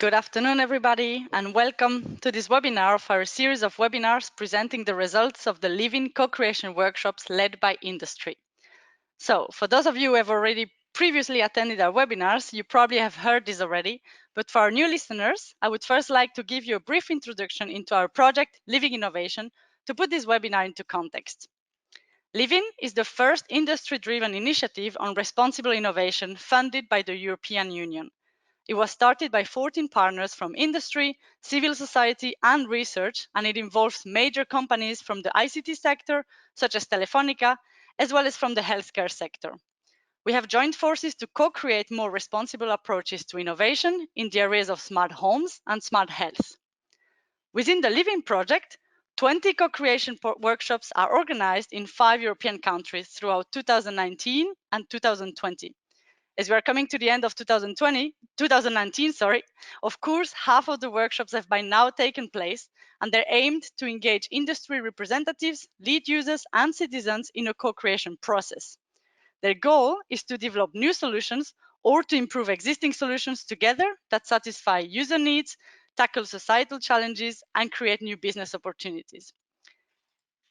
Good afternoon, everybody, and welcome to this webinar of our series of webinars presenting the results of the Living Co-Creation workshops led by industry. So, for those of you who have already previously attended our webinars, you probably have heard this already, but for our new listeners, I would first like to give you a brief introduction into our project, Living Innovation, to put this webinar into context. Living is the first industry-driven initiative on responsible innovation funded by the European Union. It was started by 14 partners from industry, civil society, and research, and it involves major companies from the ICT sector, such as Telefonica, as well as from the healthcare sector. We have joined forces to co-create more responsible approaches to innovation in the areas of smart homes and smart health. Within the Living project, 20 co-creation workshops are organized in 5 European countries throughout 2019 and 2020. As we are coming to the end of 2019, of course, half of the workshops have by now taken place, and they're aimed to engage industry representatives, lead users, and citizens in a co-creation process. Their goal is to develop new solutions or to improve existing solutions together that satisfy user needs, tackle societal challenges, and create new business opportunities.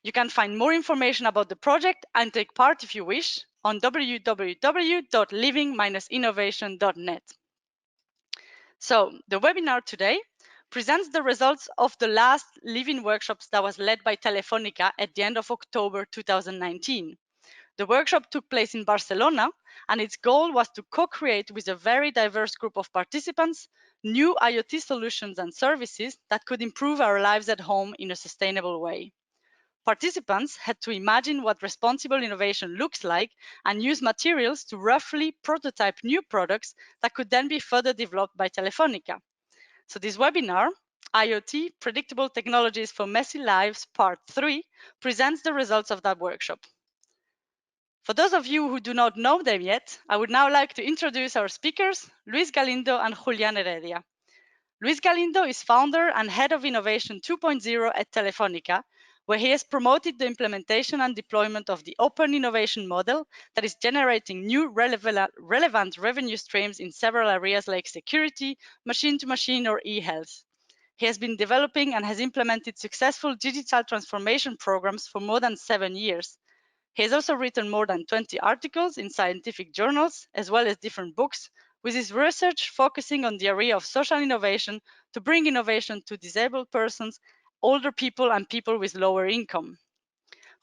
You can find more information about the project and take part if you wish on www.living-innovation.net. So the webinar today presents the results of the last Living workshops that was led by Telefonica at the end of October 2019. The workshop took place in Barcelona, and its goal was to co-create with a very diverse group of participants new IoT solutions and services that could improve our lives at home in a sustainable way. Participants had to imagine what responsible innovation looks like and use materials to roughly prototype new products that could then be further developed by Telefonica. So this webinar, IoT, Predictable Technologies for Messy Lives, Part 3, presents the results of that workshop. For those of you who do not know them yet, I would now like to introduce our speakers, Luis Galindo and Julián Heredia. Luis Galindo is founder and head of Innovation 2.0 at Telefonica, where he has promoted the implementation and deployment of the open innovation model that is generating new relevant revenue streams in several areas like security, machine-to-machine, or e-health. He has been developing and has implemented successful digital transformation programs for more than 7 years. He has also written more than 20 articles in scientific journals, as well as different books, with his research focusing on the area of social innovation to bring innovation to disabled persons, older people, and people with lower income.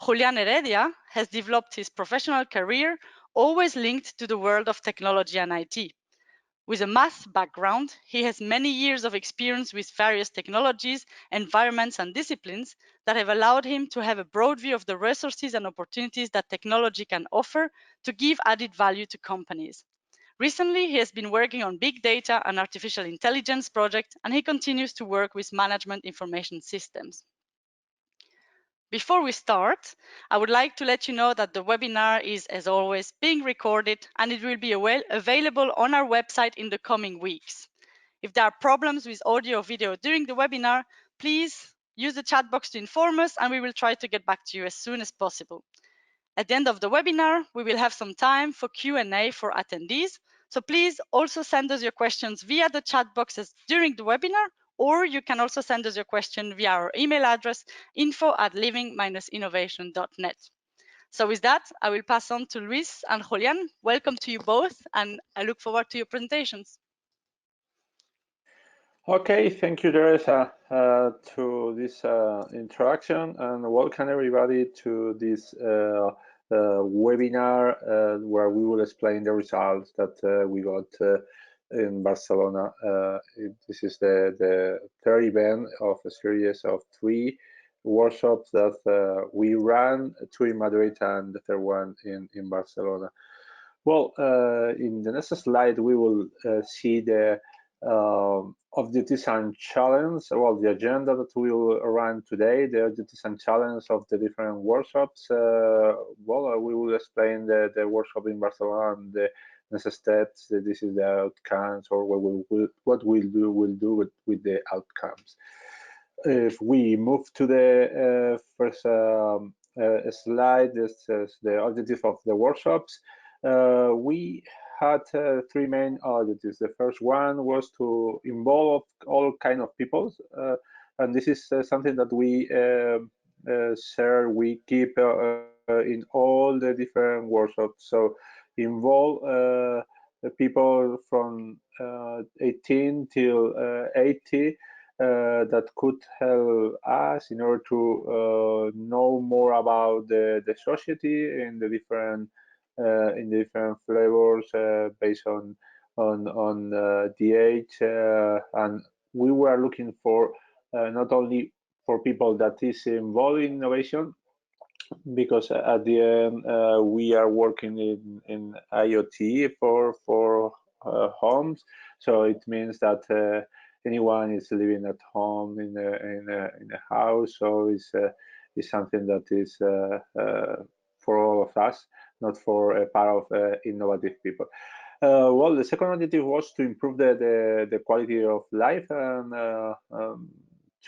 Julián Heredia has developed his professional career always linked to the world of technology and IT. With a math background, he has many years of experience with various technologies, environments, and disciplines that have allowed him to have a broad view of the resources and opportunities that technology can offer to give added value to companies. Recently, he has been working on big data and artificial intelligence projects, and he continues to work with management information systems. Before we start, I would like to let you know that the webinar is, as always, being recorded, and it will be available on our website in the coming weeks. If there are problems with audio or video during the webinar, please use the chat box to inform us, and we will try to get back to you as soon as possible. At the end of the webinar, we will have some time for Q&A for attendees. So please also send us your questions via the chat boxes during the webinar, or you can also send us your question via our email address, info@living-innovation.net. So with that, I will pass on to Luis and Julián. Welcome to you both, and I look forward to your presentations. Okay, thank you, Teresa, to this introduction, and welcome everybody to this webinar where we will explain the results that we got in Barcelona. This is the third event of a series of 3 workshops that we ran, 2 in Madrid and the third one in Barcelona. Well, in the next slide, we will see the objectives and challenge, well, the agenda that we will run today, the objectives and challenge of the different workshops. We will explain the workshop in Barcelona and the next steps. This is the outcomes, or what we'll do with the outcomes. If we move to the first slide, this is the objective of the workshops. We had three main objectives. The first one was to involve all kind of people, and this is something that we share, we keep in all the different workshops. So involve the people from 18 till 80 that could help us in order to know more about the society in the different flavors based on the age, and we were looking for not only for people that is involved in innovation, because at the end we are working in IoT for homes, so it means that anyone is living at home in a house, so it's something that is for all of us, not for a part of innovative people. Well, the second objective was to improve the quality of life and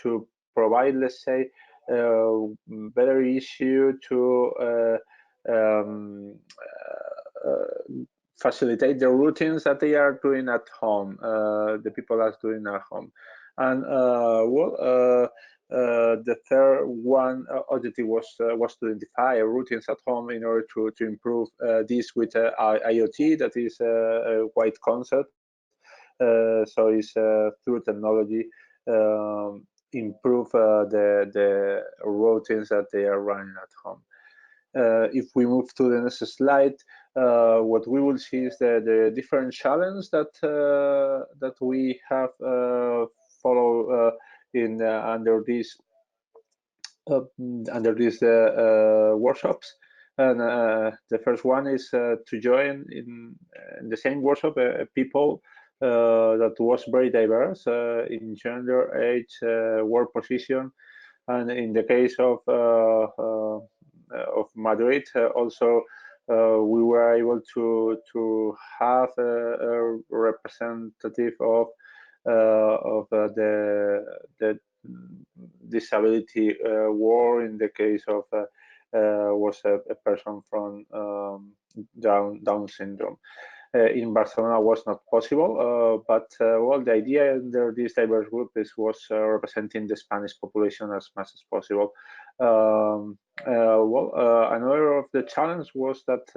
to provide, let's say, better issue to facilitate the routines that they are doing at home, the people are doing at home. And the third one objective was to identify routines at home in order to improve this with IoT, that is a wide concept. So it's through technology improve the routines that they are running at home. If we move to the next slide, what we will see is the different challenges that we have follow in under these workshops. And the first one is to join in the same workshop people that was very diverse in gender, age, work position, and in the case of Madrid, also we were able to have a representative of the disability war. In the case of was a person from Down syndrome. In Barcelona was not possible, but well, the idea under this diverse group was representing the Spanish population as much as possible. Another of the challenge was that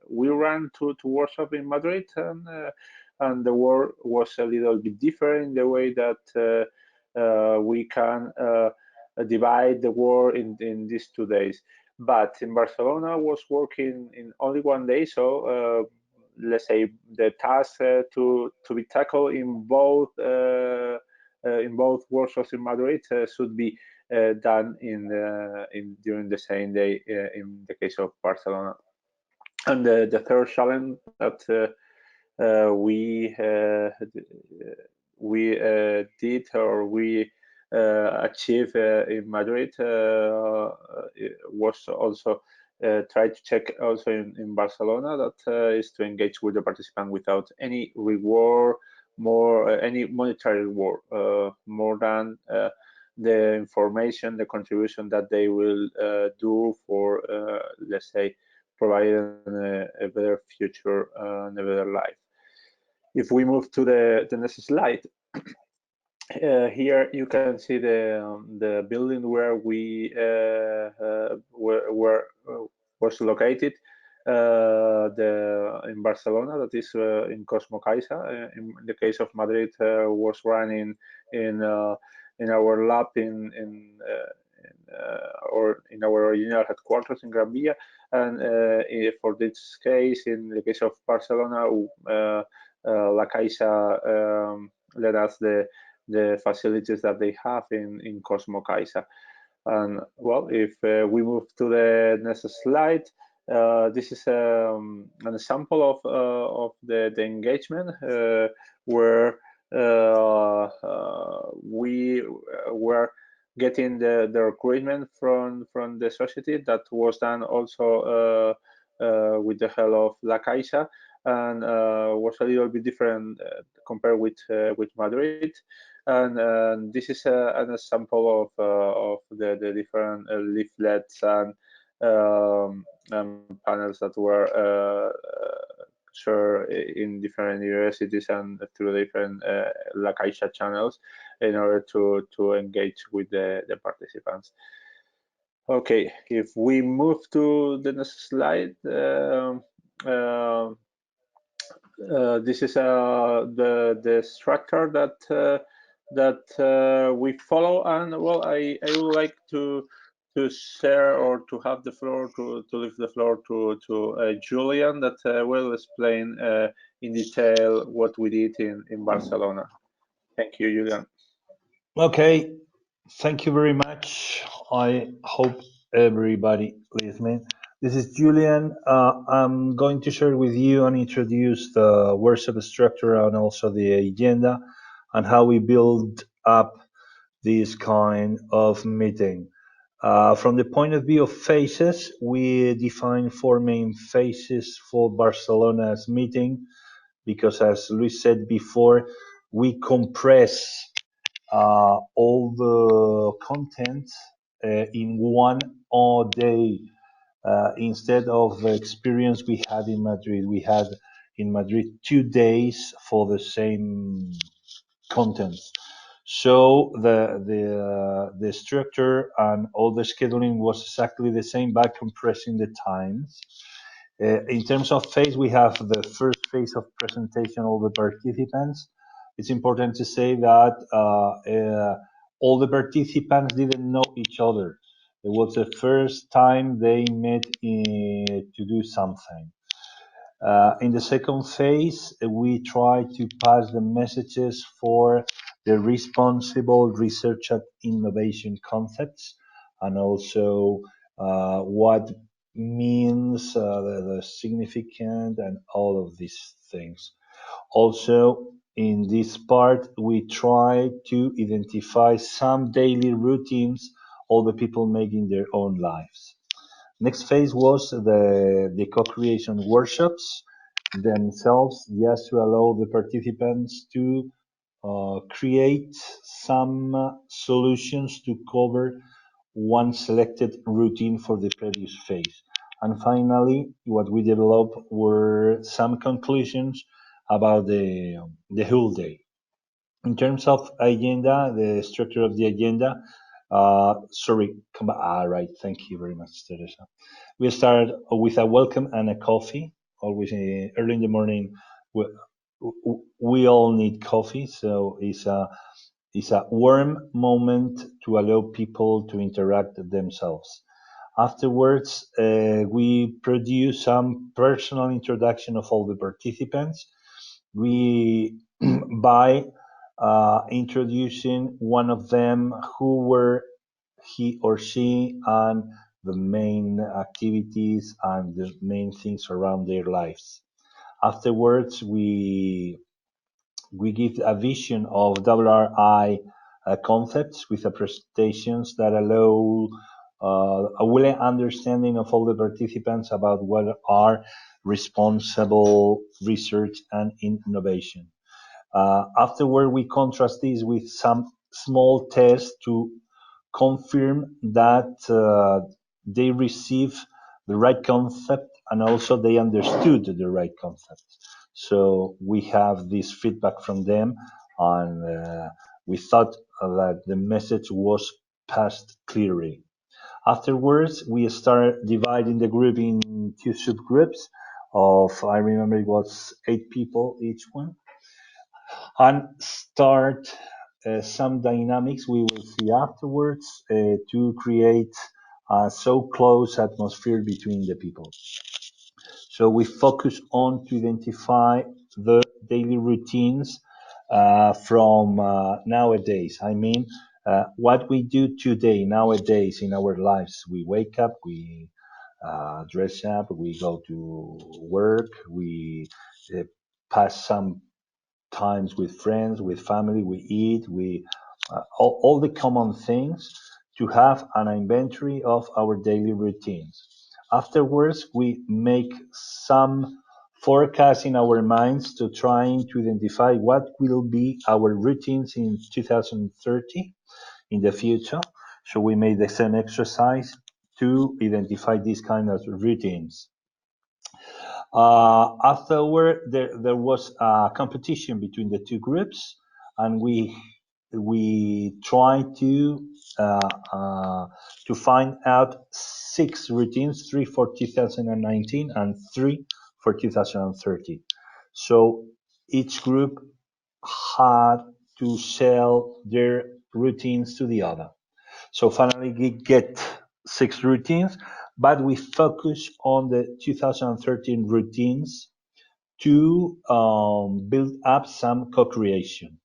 we ran to workshop in Madrid, and the work was a little bit different in the way that we can divide the work in these 2 days. But in Barcelona was working in only one day, so let's say the task to be tackled in both workshops in Madrid should be done in during the same day in the case of Barcelona. And the third challenge that we did, or we achieved in Madrid was also try to check also in Barcelona, that is to engage with the participant without any reward, any monetary reward, more than the information, the contribution that they will do for, let's say, providing a better future and a better life. If we move to the next slide, here you can see the building where we was located in Barcelona, that is in Cosmo Caixa. In the case of Madrid, was running in our lab or in our original headquarters in Gran Via, and for this case, in the case of Barcelona, La Caixa let us the facilities that they have in Cosmo Caixa. And well, if we move to the next slide, this is an example of the engagement where we were getting the recruitment from the society, that was done also with the help of La Caixa, and was a little bit different compared with Madrid. And this is an example of the different leaflets and panels that were share in different universities and through different La Caixa channels in order to engage with the participants. Okay, if we move to the next slide, uh, this is the structure that we follow, and well, I would like to share or to have the floor to leave the floor to Julian that will explain in detail what we did in Barcelona. Thank you, Julian. Okay, thank you very much. I hope everybody listening. This is Julian. I'm going to share with you and introduce the workshop structure and also the agenda and how we build up this kind of meeting. From the point of view of phases, we define four main phases for Barcelona's meeting because, as Luis said before, we compress all the content in one all day instead of the experience we had in Madrid. We had in Madrid 2 days for the same contents. So the structure and all the scheduling was exactly the same by compressing the times. In terms of phase, we have the first phase of presentation of the participants. It's important to say that all the participants didn't know each other. It was the first time they met to do something. In the second phase, we try to pass the messages for the responsible research and innovation concepts, and also what means the significant and all of these things. Also, in this part, we try to identify some daily routines all the people make in their own lives. Next phase was the co-creation workshops themselves, just to allow the participants to create some solutions to cover one selected routine for the previous phase. And finally, what we developed were some conclusions about the whole day. In terms of agenda, the structure of the agenda, sorry, come back. Right. Thank you very much, Teresa. We start with a welcome and a coffee. Always early in the morning, we, we all need coffee, so it's a warm moment to allow people to interact themselves. Afterwards, we produce some personal introduction of all the participants. We by introducing one of them who were he or she and the main activities and the main things around their lives. Afterwards, we give a vision of WRI concepts with the presentations that allow a willing understanding of all the participants about what are responsible research and innovation. Afterward, we contrast this with some small tests to confirm that they receive the right concept and also they understood the right concept. So we have this feedback from them, and we thought that the message was passed clearly. Afterwards, we start dividing the group in two subgroups of, I remember it was 8 people each one, and start some dynamics we will see afterwards to create a so close atmosphere between the people. So we focus on to identify the daily routines from nowadays. I mean, what we do today, nowadays in our lives. We wake up, we dress up, we go to work, we uh, pass some times with friends, with family, we eat, we all the common things to have an inventory of our daily routines. Afterwards, we make some forecasts in our minds to trying to identify what will be our routines in 2030 in the future. So we made the same exercise to identify these kind of routines. Afterward, there was a competition between the two groups, and we tried uh, uh, to find out six routines, three for 2019 and three for 2030. So each group had to sell their routines to the other. So finally, we get six routines, but we focus on the 2013 routines to build up some co-creation.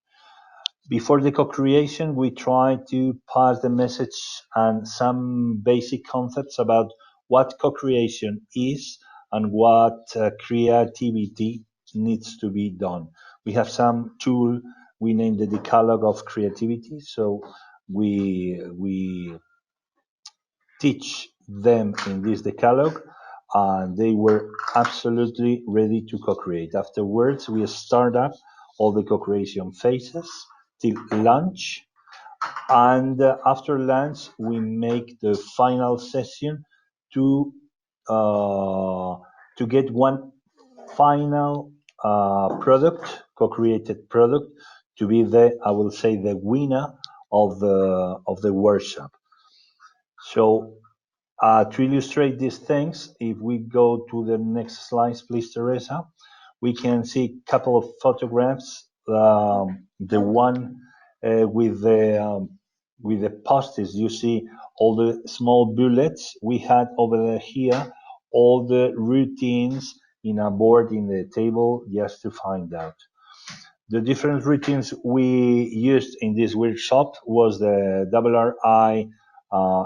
Before the co-creation, we try to pass the message and some basic concepts about what co-creation is and what creativity needs to be done. We have some tool we named the decalogue of creativity. So we teach them in this decalogue, and they were absolutely ready to co-create. Afterwards, we start up all the co-creation phases till lunch, and after lunch, we make the final session to uh, to get one final product, co-created product, to be the, I will say, the winner of the workshop. So to illustrate these things, if we go to the next slide, please, Teresa, we can see a couple of photographs. The one with the post-its, you see all the small bullets. We had over here all the routines in a board in the table just to find out. The different routines we used in this workshop was the RRI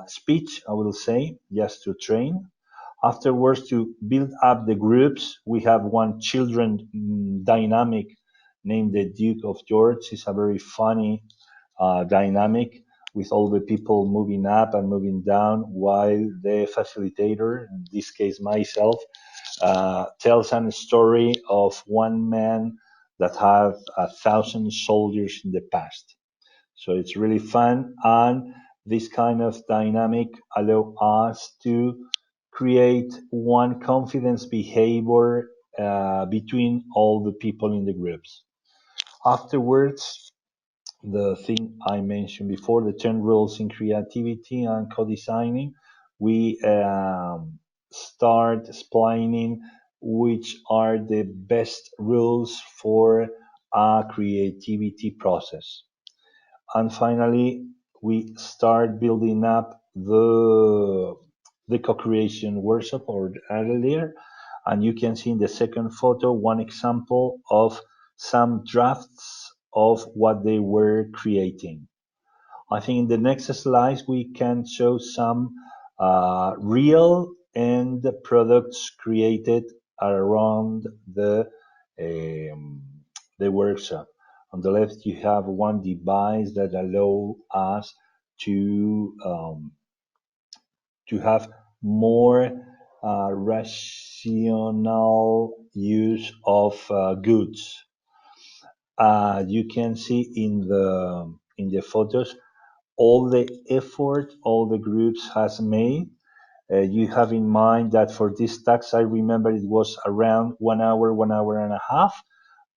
speech, I will say, just to train. Afterwards, to build up the groups, we have one children dynamic named the Duke of George. It's a very funny dynamic with all the people moving up and moving down while the facilitator, in this case myself, tells a story of one man that had 1,000 soldiers in the past. So it's really fun, and this kind of dynamic allow us to create one confidence behavior between all the people in the groups. Afterwards, the thing I mentioned before, the 10 rules in creativity and co-designing, we start explaining which are the best rules for a creativity process. And finally, we start building up the co-creation workshop or earlier, and you can see in the second photo one example of some drafts of what they were creating. I think in the next slides we can show some real end products created around um, the workshop. On the left, you have one device that allow us to have more rational use of goods. You can see in the photos all the effort all the groups has made. You have in mind that for this tax, I remember it was around 1 hour, 1 hour and a half,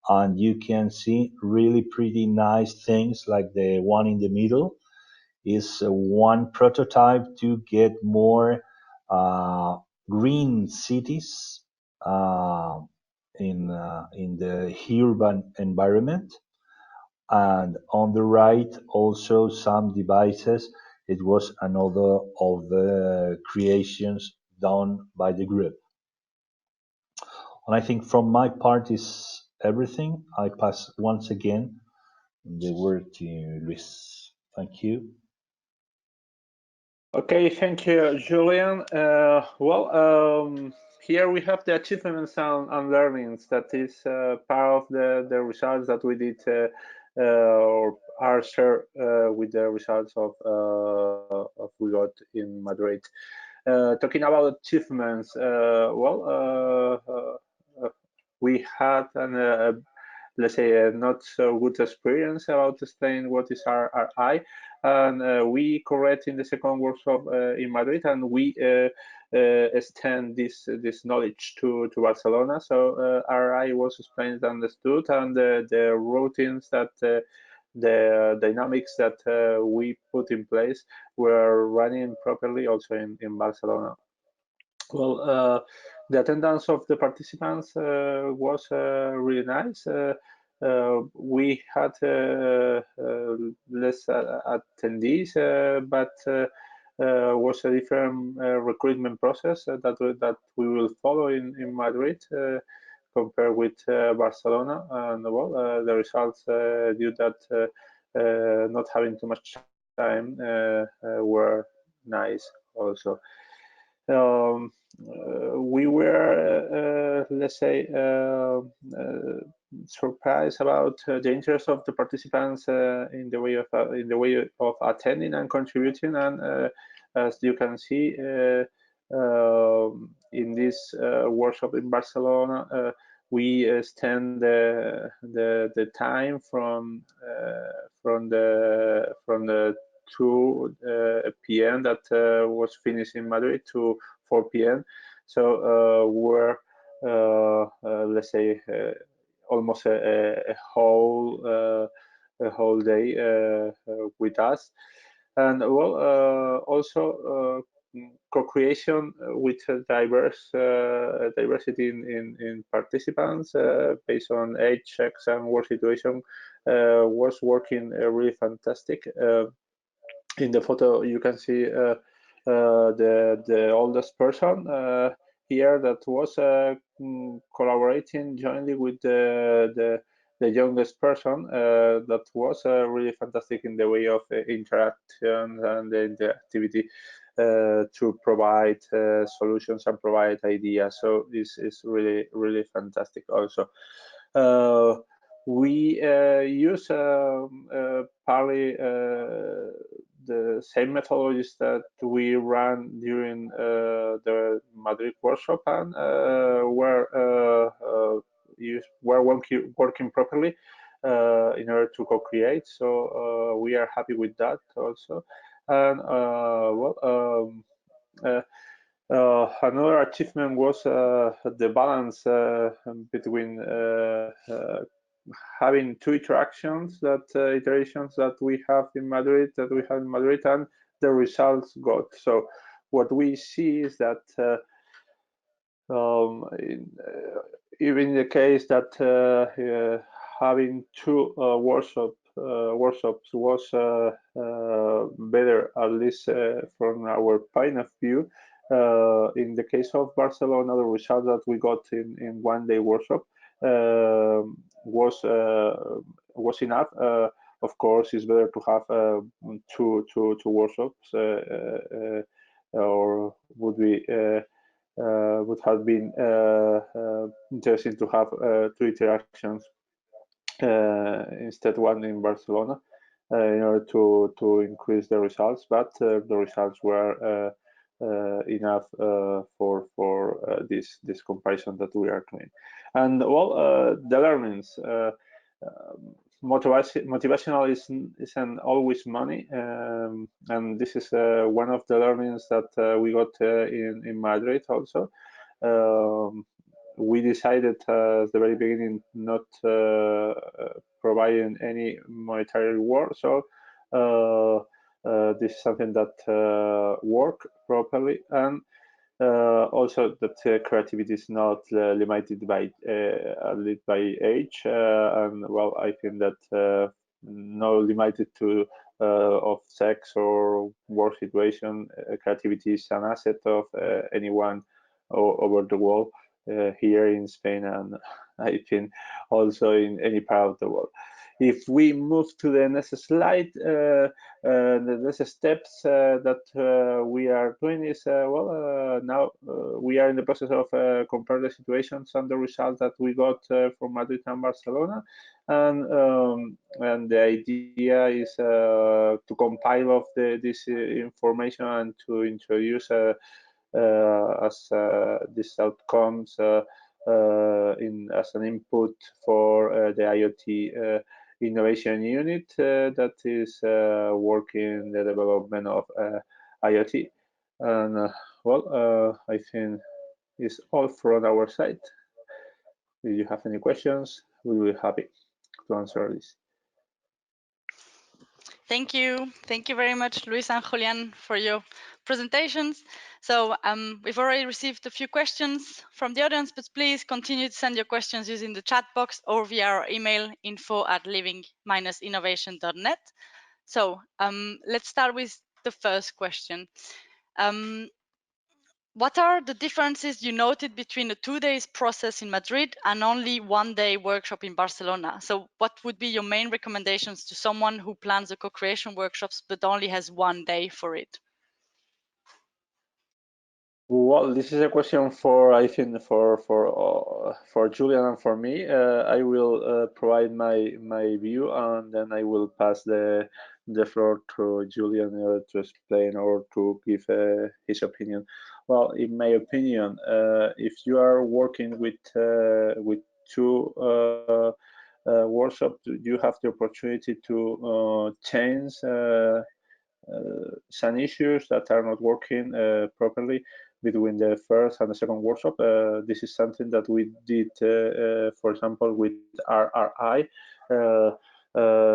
and you can see really pretty nice things like the one in the middle is one prototype to get more uh, green cities in the urban environment. And on the right, also some devices. It was another of the creations done by the group. And I think from my part is everything. I pass once again the word to Luis. Thank you. Okay, thank you, Julian. Here we have the achievements and learnings that is part of the results that we did or are shared with the results of we got in Madrid. Talking about achievements, we had let's say, a not so good experience about explaining what is RI. And we correct in the second workshop in Madrid, and we extend this knowledge to Barcelona. So RI was explained and understood, and the routines that the dynamics that we put in place were running properly also in Barcelona. Well, the attendance of the participants was really nice. We had less attendees, but was a different recruitment process that we will follow in Madrid compared with Barcelona. And well, the results due that not having too much time were nice also. We were, let's say, surprised about the interest of the participants in the way of attending and contributing. And as you can see in this workshop in Barcelona, we extend the time from the 2 p.m. that was finished in Madrid to 4 p.m. So we're let's say almost a whole day with us. And well, also co-creation with diverse diversity in participants based on age, sex, and work situation was working really fantastic. In the photo, you can see the oldest person here that was collaborating jointly with the youngest person. That was really fantastic in the way of interaction and the activity to provide solutions and provide ideas. So this is really fantastic also. We use partly the same methodologies that we ran during the Madrid workshop, and were working properly in order to co-create. So we are happy with that also. And well, another achievement was the balance between having two iterations that we have in Madrid, and the results got. So what we see is that even in the case that having two workshops was better, at least from our point of view. In the case of Barcelona, the result that we got in one-day workshop was enough. Of course, it's better to have two workshops, or would have been interesting to have two interactions instead one in Barcelona in order to increase the results, but the results were enough for this comparison that we are doing. And well, the learnings. Motivational isn't always money, and this is one of the learnings that we got in Madrid also. We decided at the very beginning not providing any monetary reward, so this is something that worked properly. And also that creativity is not limited by age, and well, I think that no limited to of sex or work situation. Creativity is an asset of anyone over the world, here in Spain, and I think also in any part of the world. If we move to the next slide, the next steps that we are doing is, well, now we are in the process of compare the situations and the results that we got from Madrid and Barcelona, and the idea is to compile of this information and to introduce as these outcomes as an input for the IoT innovation unit that is working the development of IoT. And I think it's all from our side. If you have any questions, we will be happy to answer this. Thank you. Thank you very much, Luis and Julian, for your presentations. So we've already received a few questions from the audience, but please continue to send your questions using the chat box or via our email info@living-innovation.net. So let's start with the first question. What are the differences you noted between a 2 days process in Madrid and only 1 day workshop in Barcelona? So what would be your main recommendations to someone who plans a co-creation workshops but only has 1 day for it? Well, this is a question for, I think, for Julian and for me. I will provide my view, and then I will pass the floor to Julian to explain or to give his opinion. Well, in my opinion, if you are working with two workshops, you have the opportunity to change some issues that are not working properly between the first and the second workshop. This is something that we did, for example, with RRI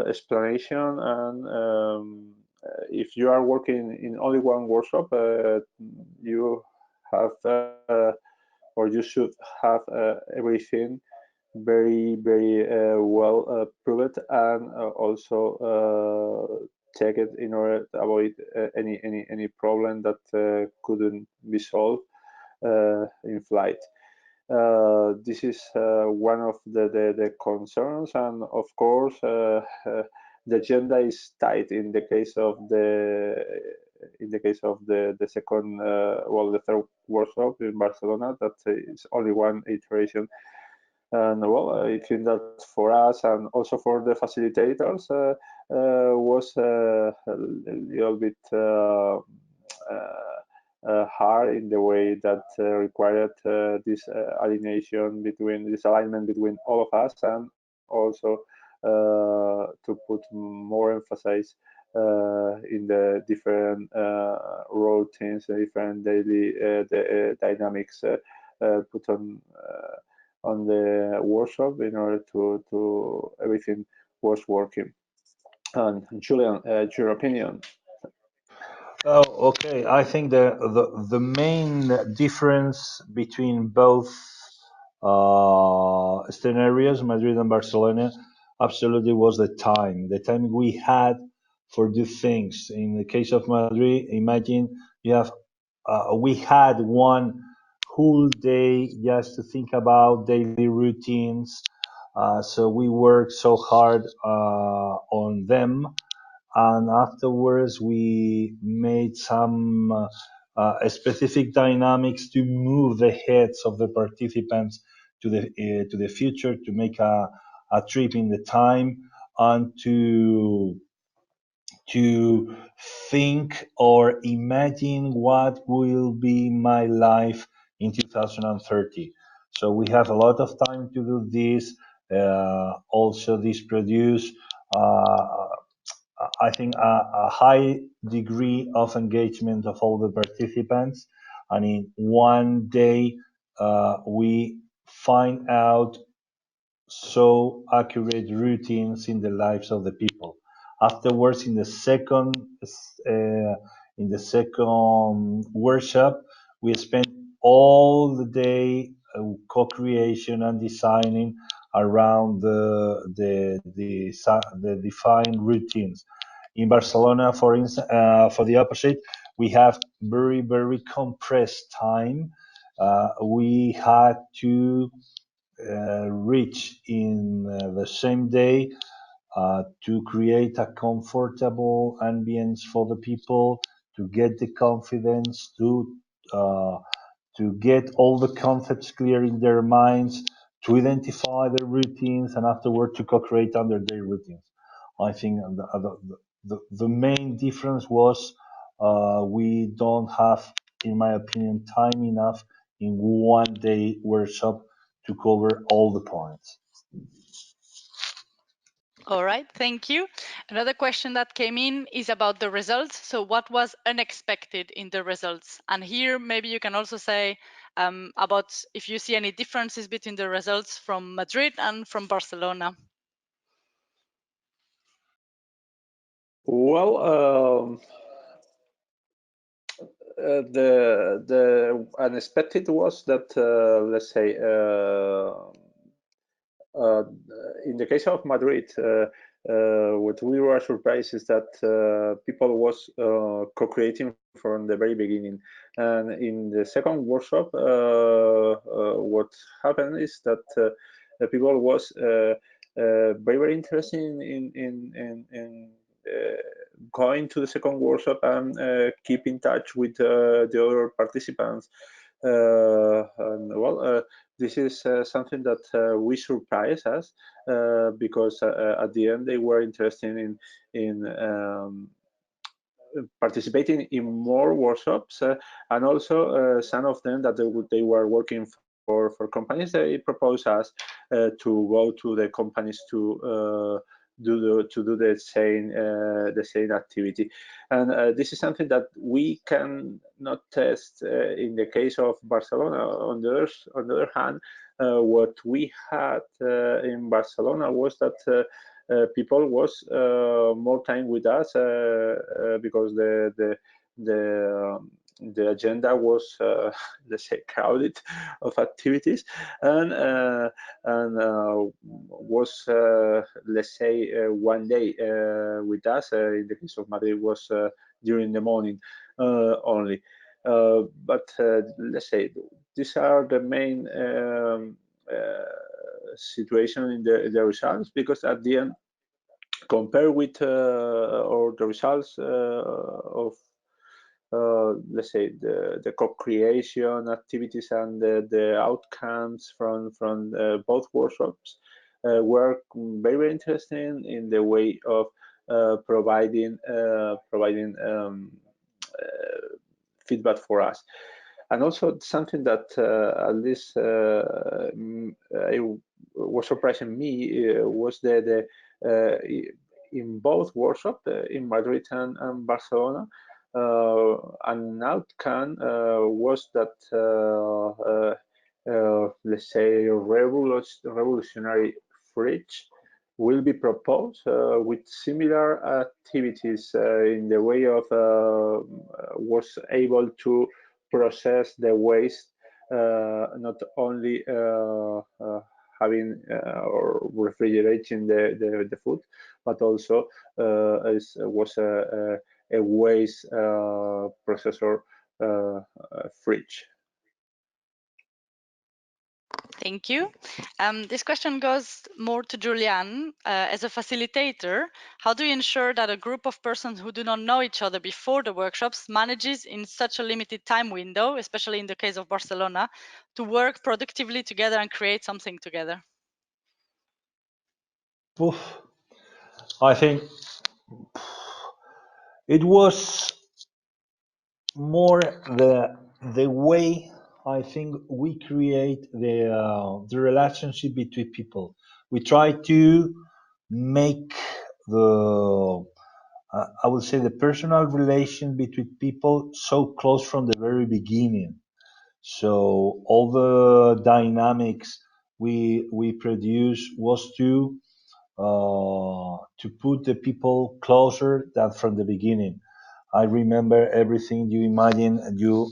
explanation. And if you are working in only one workshop, you have or you should have everything very well proved and also check it in order to avoid any problem that couldn't be solved in flight. This is one of the concerns, and of course the agenda is tight in the case of the second the third workshop in Barcelona. That is only one iteration. And I think that for us and also for the facilitators was a little bit hard in the way that required this alignment between all of us, and also to put more emphasis in the different routines, the different daily dynamics put on the workshop in order to everything was working. And Julian, your opinion? Oh, okay. I think the main difference between both scenarios, Madrid and Barcelona, absolutely was the time we had for do things. In the case of Madrid, imagine we had one whole day just to think about daily routines. So we worked so hard on them, and afterwards we made some specific dynamics to move the heads of the participants to the future, to make a trip in the time, and to think or imagine what will be my life in 2030. So we have a lot of time to do this. Also, this produce I think a high degree of engagement of all the participants, and in 1 day we find out so accurate routines in the lives of the people. Afterwards, in the second workshop, we spent all the day co-creation and designing around the defined routines. In Barcelona, for instance, for the opposite, we have very compressed time. We had to reach in the same day to create a comfortable ambience for the people, to get the confidence, uh, to get all the concepts clear in their minds, to identify their routines, and afterward to co-create under their routines. I think the main difference was we don't have, in my opinion, time enough in 1 day workshop to cover all the points. All right, thank you. Another question that came in is about the results. So, what was unexpected in the results? And here, maybe you can also say about if you see any differences between the results from Madrid and from Barcelona. Well, the unexpected was that let's say uh, in the case of Madrid, what we were surprised is that people was co-creating from the very beginning. And in the second workshop, what happened is that the people was very interested in going to the second workshop and keep in touch with the other participants. And well, this is something that we surprised us because at the end they were interested in participating in more workshops, and also some of them that they were working for companies. They propose us to go to the companies to do the same activity, and this is something that we can not test in the case of Barcelona. On the other hand, what we had in Barcelona was that people was more time with us because the agenda was let's say crowded of activities, and was let's say 1 day with us. In the case of Madrid was during the morning only, but let's say these are the main situation in the results, because at the end, compare with or the results of let's say the co-creation activities and the outcomes from both workshops were very interesting in the way of providing feedback for us. And also something that at least I was surprising me was the in both workshops in Madrid and Barcelona, an outcome was that let's say revolutionary fridge will be proposed with similar activities in the way of was able to process the waste, not only having or refrigerating the food, but also was a waste processor fridge. Thank you. This question goes more to Julian. As a facilitator, how do you ensure that a group of persons who do not know each other before the workshops manages in such a limited time window, especially in the case of Barcelona, to work productively together and create something together? Oof. I think it was more the way I think we create the relationship between people. We try to make the I would say the personal relation between people so close from the very beginning. So all the dynamics we produce was to put the people closer than from the beginning. I remember everything you imagine. You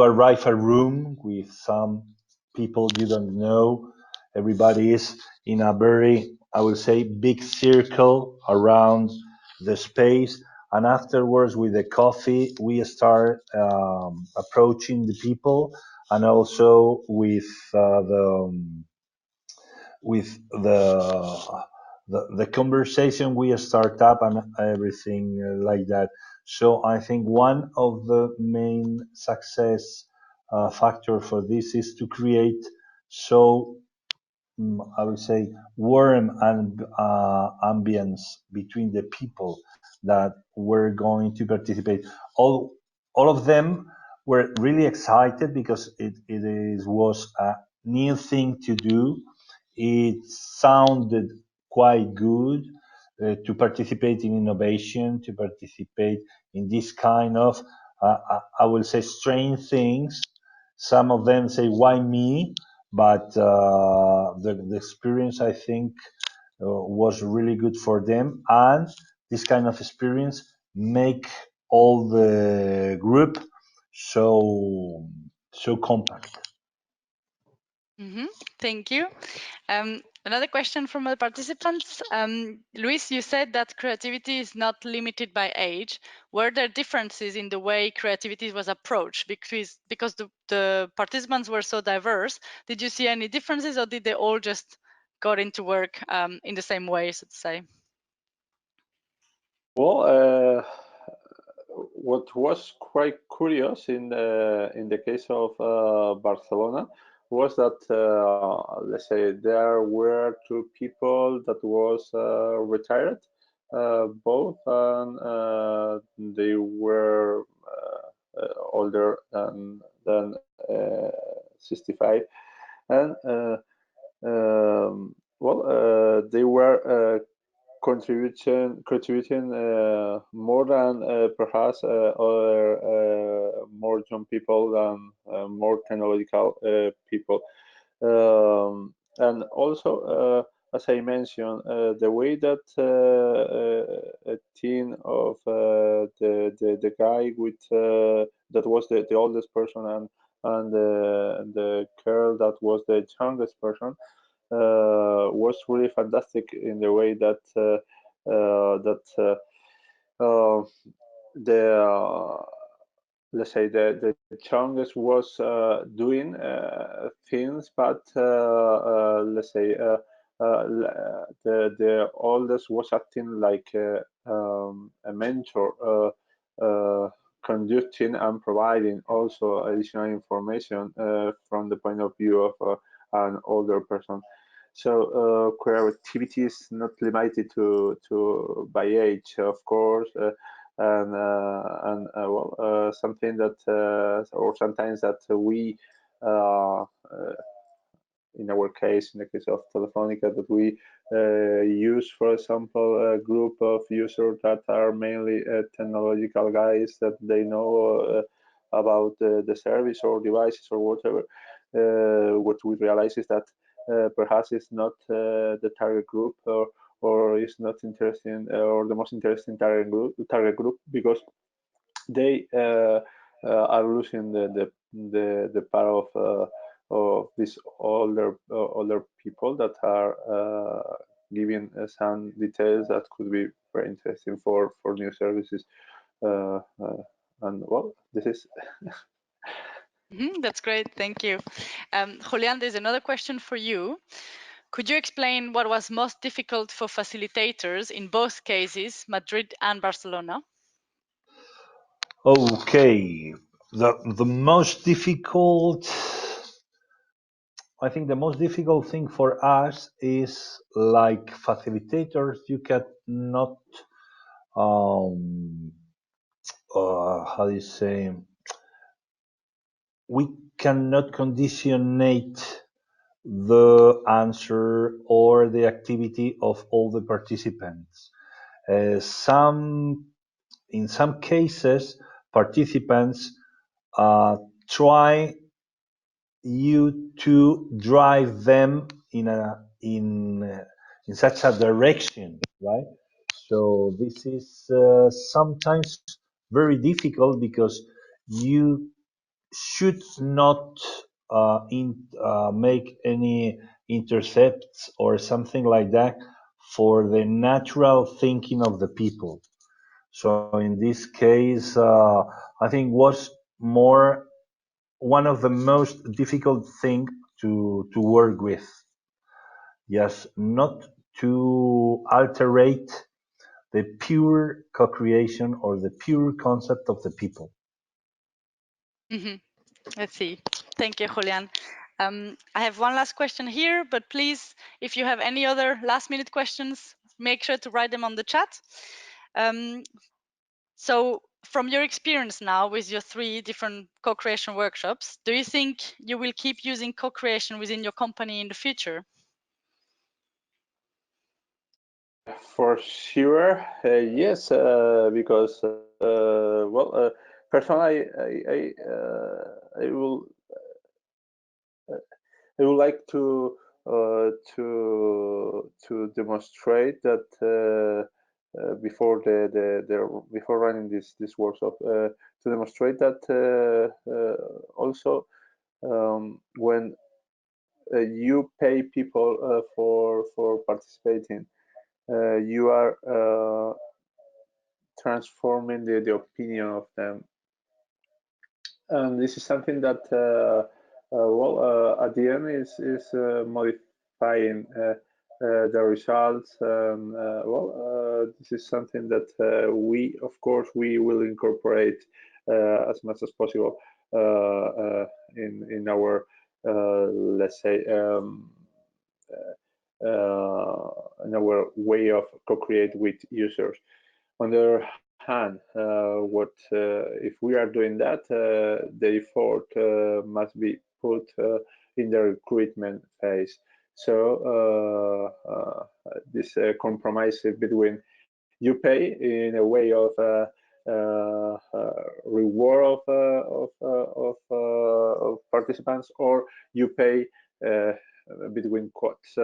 arrive a room with some people you don't know. Everybody is in a very, I would say, big circle around the space. And afterwards, with the coffee, we start approaching the people, and also with the conversation we start up and everything like that. So I think one of the main success factor for this is to create so I would say warm and ambience between the people that were going to participate. All of them were really excited because it was new thing to do. It sounded quite good to participate in innovation, to participate in this kind of, I will say, strange things. Some of them say, why me? But the experience, I think, was really good for them. And this kind of experience make all the group so compact. Thank you. Another question from the participants. Luis, you said that creativity is not limited by age. Were there differences in the way creativity was approached? Because the participants were so diverse, did you see any differences, or did they all just got into work in the same way, so to say? Well, what was quite curious in the case of Barcelona was that let's say there were two people that was retired, both, and they were older than 65, and well, they were contributing more than perhaps other more young people than more technological people. And also, as I mentioned, the way that a teen of the guy with that was the oldest person, and the girl that was the youngest person was really fantastic in the way that uh, the let's say the youngest was doing things, but let's say the oldest was acting like a mentor, conducting and providing also additional information from the point of view of an older person. So creativity is not limited to by age, of course, and well, something that or sometimes that we in our case, in the case of Telefonica, that we use, for example, a group of users that are mainly technological guys that they know about the service or devices or whatever. What we realize is that perhaps it's not the target group, or is not interesting, or the most interesting target group, because they are losing the power of these older people that are giving some details that could be very interesting for new services. And well, this is That's great. Thank you. Julian, there's another question for you. Could you explain what was most difficult for facilitators in both cases, Madrid and Barcelona? Okay, the most difficult, I think the most difficult thing for us is like facilitators, you cannot, um, how do you say, we cannot conditionate the answer or the activity of all the participants. Some, in some cases, participants try you to drive them in such a direction, right? So this is sometimes very difficult because you should not make any intercepts or something like that for the natural thinking of the people. So in this case, I think was more one of the most difficult thing to work with. Yes, not to alterate the pure co-creation or the pure concept of the people. Mhm. Let's see. Thank you, Julian. I have one last question here, but please, if you have any other last minute questions, make sure to write them on the chat. So from your experience now with your 3 different co-creation workshops, do you think you will keep using co-creation within your company in the future? For sure, yes, because personally, I will like to demonstrate that before before running this workshop, to demonstrate that also when you pay people for participating, you are transforming the opinion of them, and this is something that at the end is modifying the results. This is something that we, of course, we will incorporate as much as possible in our let's say in our way of co-create with users. On the other hand, if we are doing that, the effort must be put in the recruitment phase. So this compromise between you pay in a way of reward of participants, or you pay between quotes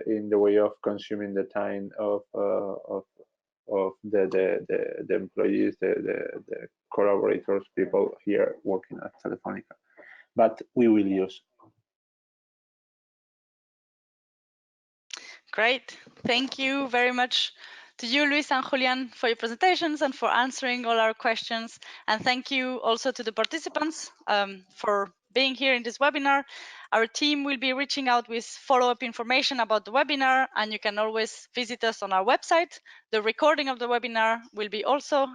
in the way of consuming the time of the employees, the collaborators, people here working at Telefonica. But we will use. Great. Thank you very much to you, Luis and Julian, for your presentations and for answering all our questions. And thank you also to the participants for being here in this webinar. Our team will be reaching out with follow-up information about the webinar, and you can always visit us on our website. The recording of the webinar will be also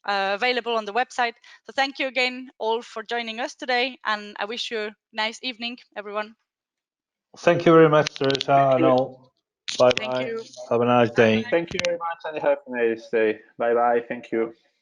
available on the website. So thank you again all for joining us today, and I wish you a nice evening, everyone. Thank you very much, Teresa. Thank you. Bye Thank bye. you. Have a nice day. Thank you very much and have a nice day. Bye bye. Thank you.